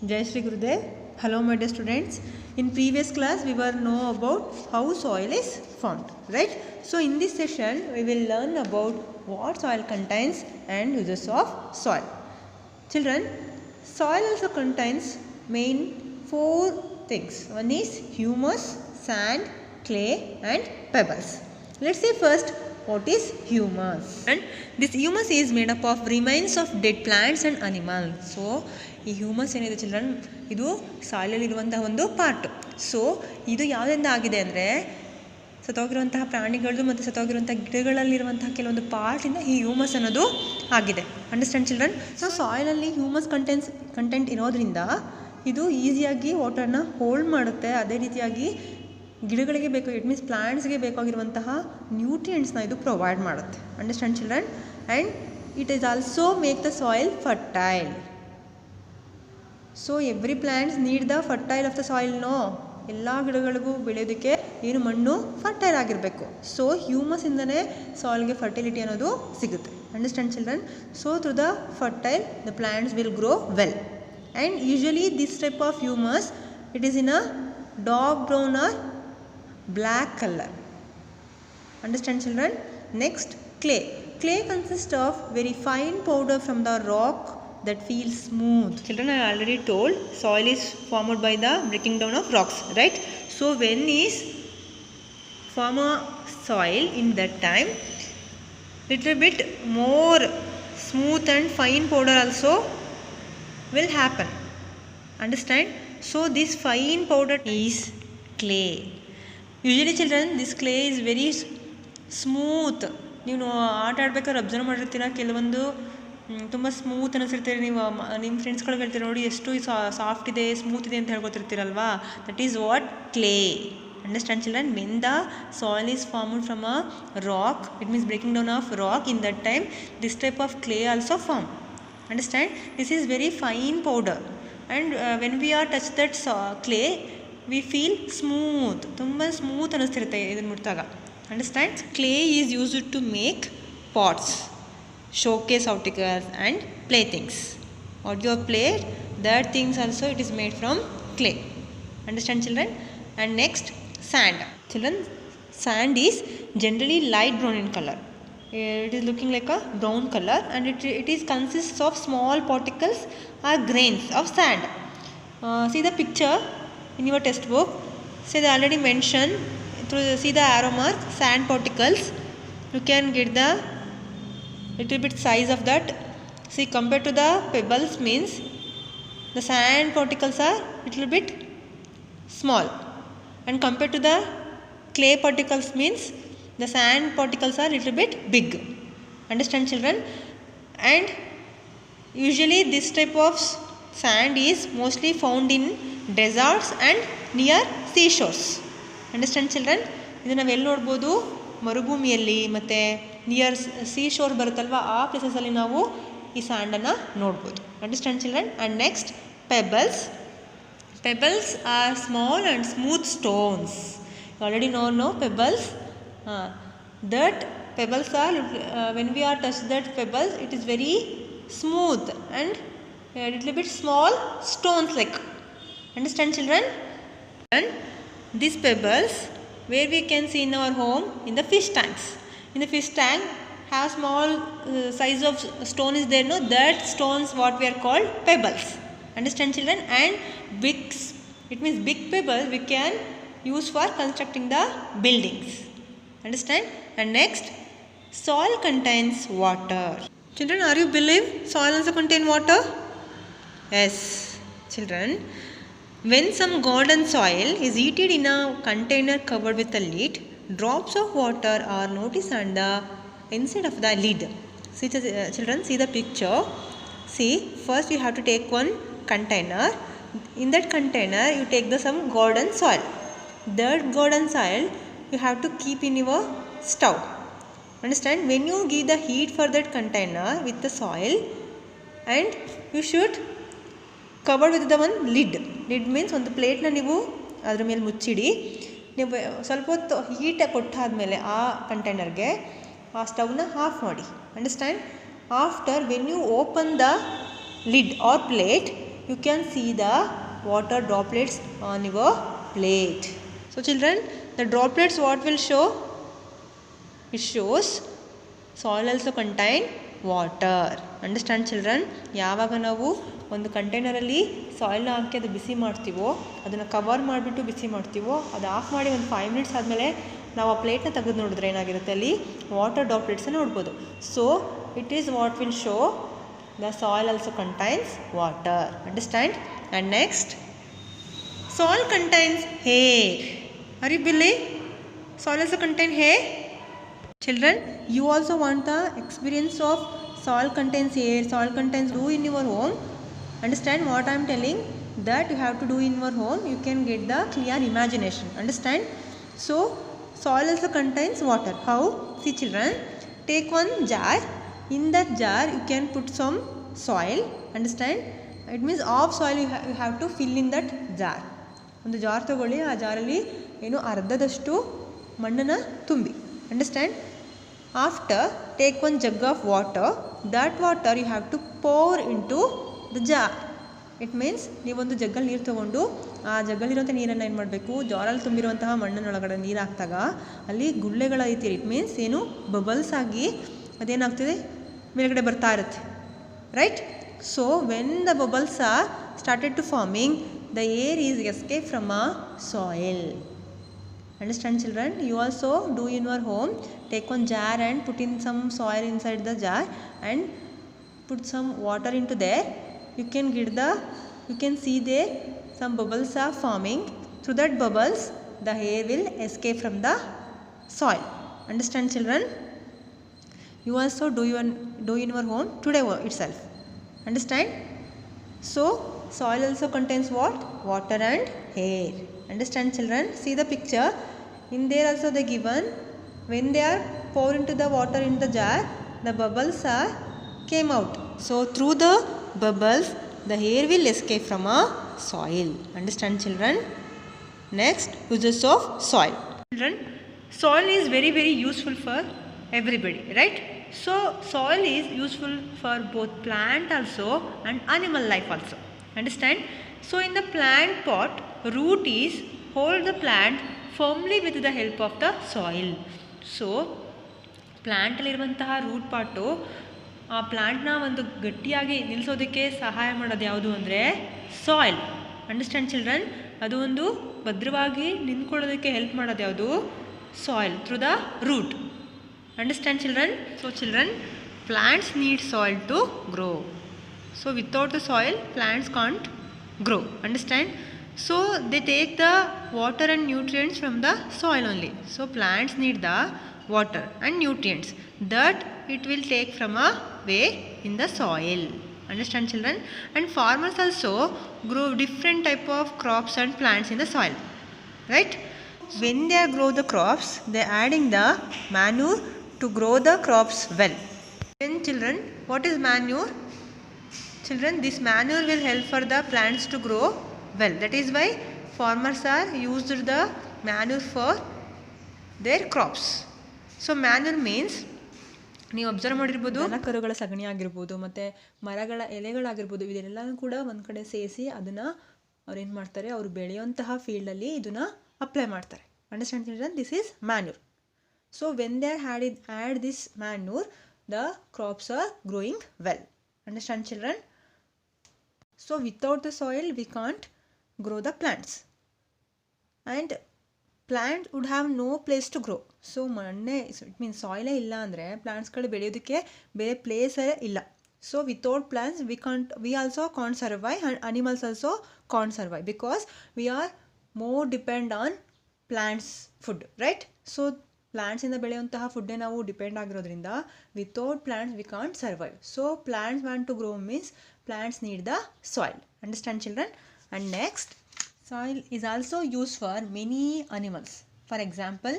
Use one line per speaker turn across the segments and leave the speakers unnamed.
Jai Shri Gurudev. Hello my dear students. In previous class we were know about how soil is formed, right? So in this session we will learn about what soil contains and uses of soil. Children, soil also contains main 4 things. One is humus, sand, clay and pebbles. Let's see first what is humus. And this humus is made up of remains of dead plants and animals. So ಈ humus ಏನಿದೆ children, ಇದು ಸಾಯಿಲಲ್ಲಿರುವಂತಹ ಒಂದು part. So ಇದು ಯಾವುದರಿಂದ ಆಗಿದೆ ಅಂದರೆ ಸತ್ತೋಗಿರುವಂತಹ ಪ್ರಾಣಿಗಳದ್ದು ಮತ್ತು ಸತ್ತೋಗಿರುವಂಥ ಗಿಡಗಳಲ್ಲಿರುವಂತಹ ಕೆಲವೊಂದು ಪಾರ್ಟಿಂದ ಈ ಹ್ಯೂಮಸ್ ಅನ್ನೋದು ಆಗಿದೆ. Understand children? ಸೊ ಸಾಯಿಲಲ್ಲಿ ಹ್ಯೂಮಸ್ ಕಂಟೆಂಟ್ ಇರೋದ್ರಿಂದ ಇದು ಈಸಿಯಾಗಿ ವಾಟರ್ನ ಹೋಲ್ಡ್ ಮಾಡುತ್ತೆ. ಅದೇ ರೀತಿಯಾಗಿ ಗಿಡಗಳಿಗೆ ಬೇಕು, ಇಟ್ ಮೀನ್ಸ್ ಪ್ಲಾಂಟ್ಸ್ಗೆ ಬೇಕಾಗಿರುವಂತಹ ನ್ಯೂಟ್ರಿಯೆಂಟ್ಸ್ನ ಇದು ಪ್ರೊವೈಡ್ ಮಾಡುತ್ತೆ. Understand children? And it is also make the soil fertile. So every plants need the fertile of the soil. No, ಎಲ್ಲ ಗಿಡಗಳಿಗೂ ಬೆಳೆಯೋದಕ್ಕೆ ಏನು ಮಣ್ಣು ಫರ್ಟೈಲ್ ಆಗಿರಬೇಕು. ಸೊ ಹ್ಯೂಮಸ್ಸಿಂದನೇ ಸಾಯಿಲ್ಗೆ ಫರ್ಟಿಲಿಟಿ ಅನ್ನೋದು ಸಿಗುತ್ತೆ. Understand children? So through the fertile the plants will grow well. And usually this type of humus it is in a dark brown or black color. Understand children? Next, clay. Clay consists of very fine powder from the rock that feels smooth. Children, I already told soil is formed by the breaking down of rocks, right? So when is form a soil, in that time little bit more smooth and fine powder also will happen. Understand? So this fine powder is clay. Usually children this clay is very smooth. ನೀವು ಆಟ ಆಡ್ಬೇಕಾದ್ರೆ observe ಮಾಡಿರ್ತೀರ, ಕೆಲವೊಂದು ತುಂಬ smooth ಅನ್ನಿಸಿರ್ತೀರಿ. ನೀವು ನಿಮ್ಮ ಫ್ರೆಂಡ್ಸ್ಗಳಿಗೆ ಹೇಳ್ತೀರ, ನೋಡಿ ಎಷ್ಟು soft ಇದೆ, ಸ್ಮೂತ್ ಇದೆ ಅಂತ ಹೇಳ್ಕೊತಿರ್ತೀರಲ್ವಾ. That is what clay. Understand children? When the soil is formed from a rock, it means breaking down of rock, in that time this type of clay also form. Understand? This is very fine powder and when we are touch that clay we feel smooth. ತುಂಬ smooth ಅನ್ನಿಸ್ತಿರುತ್ತೆ ಇದನ್ನು ಮುಟ್ಟಾಗ. Understand? Clay is used to make pots, showcase articles and play things. What you R played, that things also it is made from clay. Understand children? And next, sand. Children, sand is generally light brown in colour. It is looking like a brown color and it is consists of small particles or grains of sand. See the picture in your textbook. See, they already mentioned through see the arrow mark, sand particles. You can get the little bit size of that. See, compared to the pebbles means the sand particles are little bit small, and compared to the clay particles means the sand particles are little bit big. Understand children? And usually this type of sand is mostly found in deserts and near seashores. Understand children? ಇದು ನಾವು ಎಲ್ಲಿ ನೋಡ್ಬೋದು? ಮರುಭೂಮಿಯಲ್ಲಿ ಮತ್ತು near ಸೀಶೋರ್ ಬರುತ್ತಲ್ವ, ಆ ಪ್ಲೇಸಸಲ್ಲಿ ನಾವು ಈ ಸ್ಯಾಂಡನ್ನು ನೋಡ್ಬೋದು. Understand children? And next, pebbles. Pebbles are small and smooth stones. You already know pebbles. That pebbles are when we are touch that pebbles, it is very smooth and a little bit small stones like. Understand children? And these pebbles where we can see in our home, in the fish tanks. In the fish tank have small size of stone is there, no? That stones what we are called pebbles. Understand children? And big, it means big pebbles we can use for constructing the buildings. Understand? And next, soil contains water. Children, are you believe soil also contain water? Yes, children. When some garden soil is heated in a container covered with a lid, drops of water are noticed on the inside of the lid. See, children, see the picture. See, first you have to take one container. In that container, you take some garden soil. That garden soil you have to keep in your stove. Understand? When you give the heat for that container with the soil, and you should cover with the one lid. Lid means ಒಂದು ಪ್ಲೇಟ್ನ ನೀವು ಅದ್ರ ಮೇಲೆ ಮುಚ್ಚಿಡಿ. ನೀವು ಸ್ವಲ್ಪ ಹೊತ್ತು heat ಕೊಟ್ಟಾದಮೇಲೆ ಆ ಕಂಟೈನರ್ಗೆ ಆ ಸ್ಟವ್ನ ಆಫ್ ಮಾಡಿ. Understand? After when you open the lid or plate, you can see the water droplets on your plate. So children, the droplets what will show? It shows soil also contain water. Understand children? ಯಾವಾಗ ನಾವು ಒಂದು ಕಂಟೈನರಲ್ಲಿ ಸಾಯಿಲ್ನ ಹಾಕಿ ಅದು ಬಿಸಿ ಮಾಡ್ತೀವೋ, ಅದನ್ನು cover ಮಾಡಿಬಿಟ್ಟು ಬಿಸಿ ಮಾಡ್ತೀವೋ, ಅದು of ಮಾಡಿ ಒಂದು 5 minutes ಆದಮೇಲೆ ನಾವು ಆ ಪ್ಲೇಟ್ನ ತೆಗೆದು ನೋಡಿದ್ರೆ ಏನಾಗಿರುತ್ತೆ, ಅಲ್ಲಿ ವಾಟರ್ ಡ್ರಾಪ್ಲೆಟ್ಸನ್ನು ನೋಡ್ಬೋದು. So it is what will show the soil also contains water. Understand? And next, soil contains hair. Are you believe? Soil also contains hair. Children, you also want the experience of soil contains air, soil contains do in your home. Understand what I am telling? That you have to do in your home. You can get the clear imagination. Understand? So, soil also contains water. How? See children, take one jar. In that jar, you can put some soil. Understand? It means half soil you have to fill in that jar. ಒಂದು jar ತಗೊಳ್ಳಿ, ಆ ಜಾರಲ್ಲಿ ಏನು ಅರ್ಧದಷ್ಟು ಮಣ್ಣನ್ನು ತುಂಬಿ. Understand? After, take one jug of water. That water you have to pour into the jar. It means ನೀವೊಂದು ಜಗ್ಗಲ್ಲಿ ನೀರು ತೊಗೊಂಡು ಆ ಜಗ್ಗಲ್ಲಿರುವಂಥ ನೀರನ್ನು ಏನು ಮಾಡಬೇಕು, ಜಾರಲ್ಲಿ ತುಂಬಿರುವಂತಹ ಮಣ್ಣಿನೊಳಗಡೆ ನೀರು ಹಾಕಿದಾಗ ಅಲ್ಲಿ ಗುಳ್ಳೆಗಳ ರೀತಿ, ಇಟ್ ಮೀನ್ಸ್ ಏನು ಬಬಲ್ಸ್ ಆಗಿ ಅದೇನಾಗ್ತದೆ, ಮೇಲ್ಗಡೆ ಬರ್ತಾ ಇರುತ್ತೆ. Right? So when the bubbles are started to forming, the air is escaped from a soil. Understand children? You also do in your home. Take one jar and put in some soil inside the jar and put some water into there. You can see there some bubbles are forming. Through that bubbles, the air will escape from the soil. Understand children? You also do in your home today itself. Understand? So soil also contains what? Water and air. Understand children? See the picture. In there also they given, when they are pour into the water in the jar, the bubbles are came out. So through the bubbles, the air will escape from a soil. Understand children? Next, uses of soil. Children, soil is very very useful for everybody, right? So soil is useful for both plant also and animal life also. Understand? So in the plant pot, root is hold the plant firmly with the help of the soil. So plant ಅಲ್ಲಿರುವಂತಹ root ಪಾಟು ಆ ಪ್ಲಾಂಟ್ನ ಒಂದು ಗಟ್ಟಿಯಾಗಿ ನಿಲ್ಲಿಸೋದಕ್ಕೆ ಸಹಾಯ ಮಾಡೋದು ಯಾವುದು ಅಂದರೆ soil. Understand children? ಅದು ಒಂದು ಭದ್ರವಾಗಿ ನಿಂತ್ಕೊಳ್ಳೋದಕ್ಕೆ ಹೆಲ್ಪ್ ಮಾಡೋದು ಯಾವುದು? Soil through the root. Understand children? So children, plants need soil to grow. So without the soil, plants can't grow. Understand? So they take the water and nutrients from the soil only. So plants need the water and nutrients that it will take from a way in the soil. Understand children? And farmers also grow different type of crops and plants in the soil. Right? When they grow the crops, they are adding the manure to grow the crops well. Then children, what is manure? Children, this manure will help for the plants to grow well. That is why farmers are used the manure for their crops. So manure means, ನೀವು observe ಮಾಡಿರ್ಬೋದು, ದನ ಕರುಗಳ ಸಗಣಿ ಆಗಿರ್ಬೋದು ಮತ್ತು ಮರಗಳ ಎಲೆಗಳಾಗಿರ್ಬೋದು, ಇದೆಲ್ಲನೂ ಕೂಡ ಒಂದು ಕಡೆ ಸೇರಿಸಿ ಅದನ್ನು ಅವ್ರು ಏನು ಮಾಡ್ತಾರೆ, ಅವರು ಬೆಳೆಯುವಂತಹ ಫೀಲ್ಡಲ್ಲಿ ಇದನ್ನು ಅಪ್ಲೈ ಮಾಡ್ತಾರೆ. Understand children? This is manure. So when they add this manure, the crops are growing well. Understand children? So without the soil, we can't grow the plants. And plant would have no place to grow. So it means soil illa andre plants ಗಳು ಬೆಳೆಯೋದಕ್ಕೆ ಬೇರೆ place ಇಲ್ಲ. So without plants, we also can't survive, and animals also can't survive, because we are more depend on plants food, right? So plants ಇಂದ ಬೆಳೆಯುವಂತಹ ಫುಡ್ಡೇ ನಾವು depend ಆಗಿರೋದ್ರಿಂದ without plants we can't survive. So plants want to grow means plants need the soil. Understand children? And next, soil is also use for many animals. For example,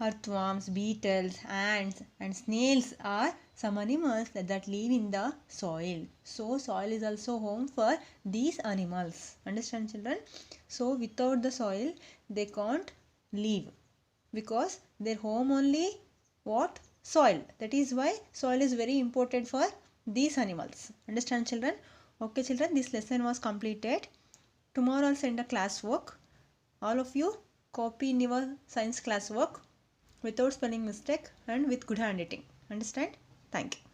earthworms, beetles, ants and snails are some animals that live in the soil. So soil is also home for these animals. Understand children? So without the soil they can't live, because their home only what? Soil. That is why soil is very important for these animals. Understand children? Okay children, this lesson was completed. Tomorrow I'll send a class work. All of you copy in your science class work without spelling mistake and with good handwriting. Understand? Thank you.